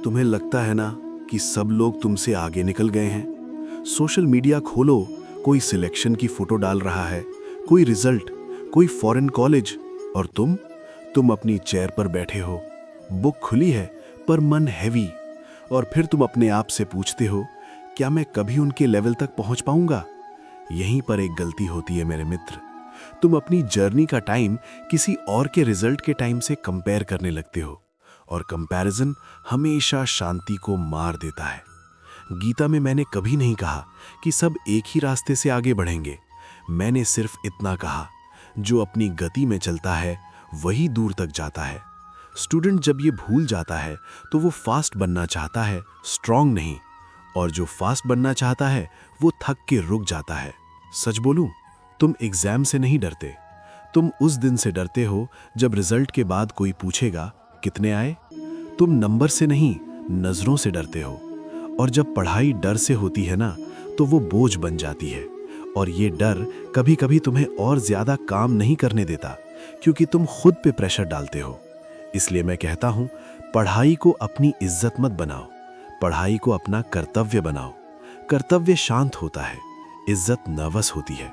तुम्हें लगता है ना कि सब लोग तुमसे आगे निकल गए हैं। सोशल मीडिया खोलो, कोई सिलेक्शन की फोटो डाल रहा है, कोई रिजल्ट, कोई फॉरेन कॉलेज, और तुम अपनी चेयर पर बैठे हो। बुक खुली है पर मन हैवी। और फिर तुम अपने आप से पूछते हो, क्या मैं कभी उनके लेवल तक पहुंच पाऊंगा? यहीं पर एक गलती होती है मेरे मित्र। तुम अपनी जर्नी का टाइम किसी और के रिजल्ट के टाइम से कंपेयर करने लगते हो, और कंपैरिजन हमेशा शांति को मार देता है। गीता में मैंने कभी नहीं कहा कि सब एक ही रास्ते से आगे बढ़ेंगे। मैंने सिर्फ इतना कहा, जो अपनी गति में चलता है वही दूर तक जाता है। स्टूडेंट जब ये भूल जाता है तो वो फास्ट बनना चाहता है, स्ट्रांग नहीं। और जो फास्ट बनना चाहता है वो थक के रुक जाता है। सच बोलूं, तुम एग्जाम से नहीं डरते। तुम उस दिन से डरते हो जब रिजल्ट के बाद कोई पूछेगा कितने आए। तुम नंबर से नहीं, नजरों से डरते हो। और जब पढ़ाई डर से होती है ना, तो वो बोझ बन जाती है। और ये डर कभी कभी तुम्हें और ज्यादा काम नहीं करने देता, क्योंकि तुम खुद पे प्रेशर डालते हो। इसलिए मैं कहता हूं, पढ़ाई को अपनी इज्जत मत बनाओ, पढ़ाई को अपना कर्तव्य बनाओ। कर्तव्य शांत होता है, इज्जत नर्वस होती है।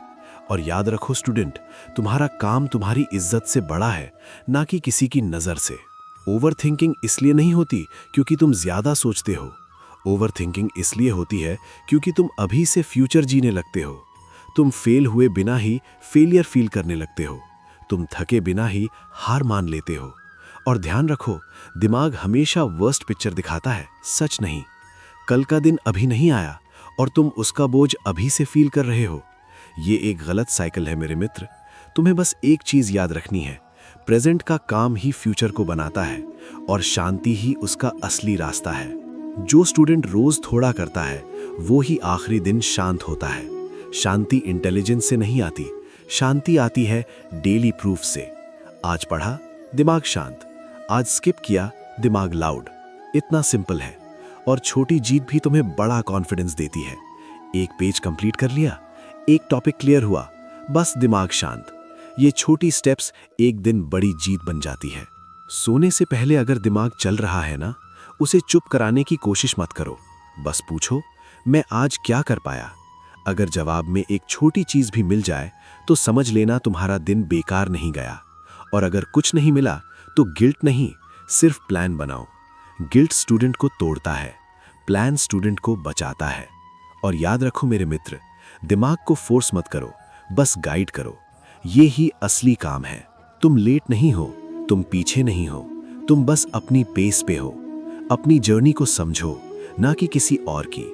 और याद रखो स्टूडेंट, तुम्हारा काम तुम्हारी इज्जत से बड़ा है, ना कि किसी की नज़र से। ओवर थिंकिंग इसलिए नहीं होती क्योंकि तुम ज्यादा सोचते हो। ओवर थिंकिंग इसलिए होती है क्योंकि तुम अभी से फ्यूचर जीने लगते हो। तुम फेल हुए बिना ही फेलियर फील करने लगते हो। तुम थके बिना ही हार मान लेते हो। और ध्यान रखो, दिमाग हमेशा वर्स्ट पिक्चर दिखाता है, सच नहीं। कल का दिन अभी नहीं आया और तुम उसका बोझ अभी से फील कर रहे हो। ये एक गलत साइकिल है मेरे मित्र। तुम्हें बस एक चीज याद रखनी है, प्रेजेंट का काम ही फ्यूचर को बनाता है, और शांति ही उसका असली रास्ता है। जो स्टूडेंट रोज थोड़ा करता है वो ही आखिरी दिन शांत होता है। शांति इंटेलिजेंस से नहीं आती, शांति आती है डेली प्रूफ से। आज पढ़ा, दिमाग शांत। आज स्किप किया, दिमाग लाउड। इतना सिंपल है। और छोटी जीत भी तुम्हें बड़ा कॉन्फिडेंस देती है। एक पेज कंप्लीट कर लिया, एक टॉपिक क्लियर हुआ, बस दिमाग शांत। ये छोटी स्टेप्स एक दिन बड़ी जीत बन जाती है। सोने से पहले अगर दिमाग चल रहा है ना, उसे चुप कराने की कोशिश मत करो। बस पूछो, मैं आज क्या कर पाया? अगर जवाब में एक छोटी चीज भी मिल जाए तो समझ लेना तुम्हारा दिन बेकार नहीं गया। और अगर कुछ नहीं मिला तो गिल्ट नहीं, सिर्फ प्लान बनाओ। गिल्ट स्टूडेंट को तोड़ता है, प्लान स्टूडेंट को बचाता है। और याद रखो मेरे मित्र, दिमाग को फोर्स मत करो, बस गाइड करो। ये ही असली काम है। तुम लेट नहीं हो, तुम पीछे नहीं हो, तुम बस अपनी पेस पे हो। अपनी जर्नी को समझो, ना कि किसी और की।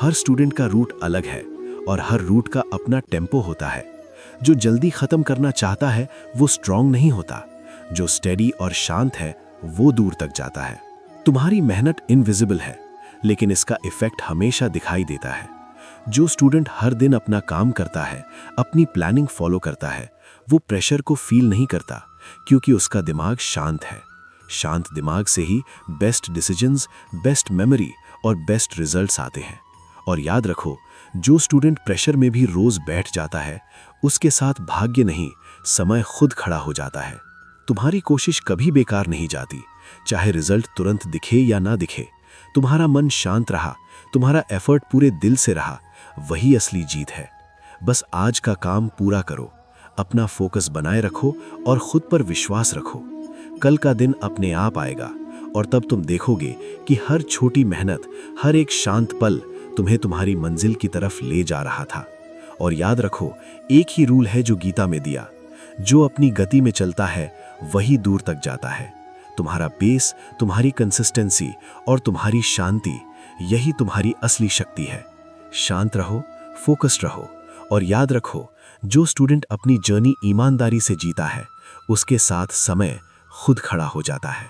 हर स्टूडेंट का रूट अलग है और हर रूट का अपना टेम्पो होता है। जो जल्दी खत्म करना चाहता है वो स्ट्रांग नहीं होता। जो स्टेडी और शांत है वो दूर तक जाता है। तुम्हारी मेहनत इनविजिबल है, लेकिन इसका इफेक्ट हमेशा दिखाई देता है। जो स्टूडेंट हर दिन अपना काम करता है, अपनी प्लानिंग फॉलो करता है, वो प्रेशर को फील नहीं करता, क्योंकि उसका दिमाग शांत है। शांत दिमाग से ही बेस्ट डिसीजंस, बेस्ट मेमोरी और बेस्ट रिजल्ट्स आते हैं। और याद रखो, जो स्टूडेंट प्रेशर में भी रोज बैठ जाता है, उसके साथ भाग्य नहीं, समय खुद खड़ा हो जाता है। तुम्हारी कोशिश कभी बेकार नहीं जाती, चाहे रिजल्ट तुरंत दिखे या ना दिखे। तुम्हारा मन शांत रहा, तुम्हारा एफर्ट पूरे दिल से रहा, वही असली जीत है। बस आज का काम पूरा करो, अपना फोकस बनाए रखो और खुद पर विश्वास रखो। कल का दिन अपने आप आएगा और तब तुम देखोगे कि हर छोटी मेहनत, हर एक शांत पल तुम्हें तुम्हारी मंजिल की तरफ ले जा रहा था। और याद रखो, एक ही रूल है जो गीता में दिया, जो अपनी गति में चलता है वही दूर तक जाता है। तुम्हारा पेस, तुम्हारी कंसिस्टेंसी और तुम्हारी शांति, यही तुम्हारी असली शक्ति है। शांत रहो, फोकस्ड रहो और याद रखो, जो स्टूडेंट अपनी जर्नी ईमानदारी से जीता है, उसके साथ समय खुद खड़ा हो जाता है।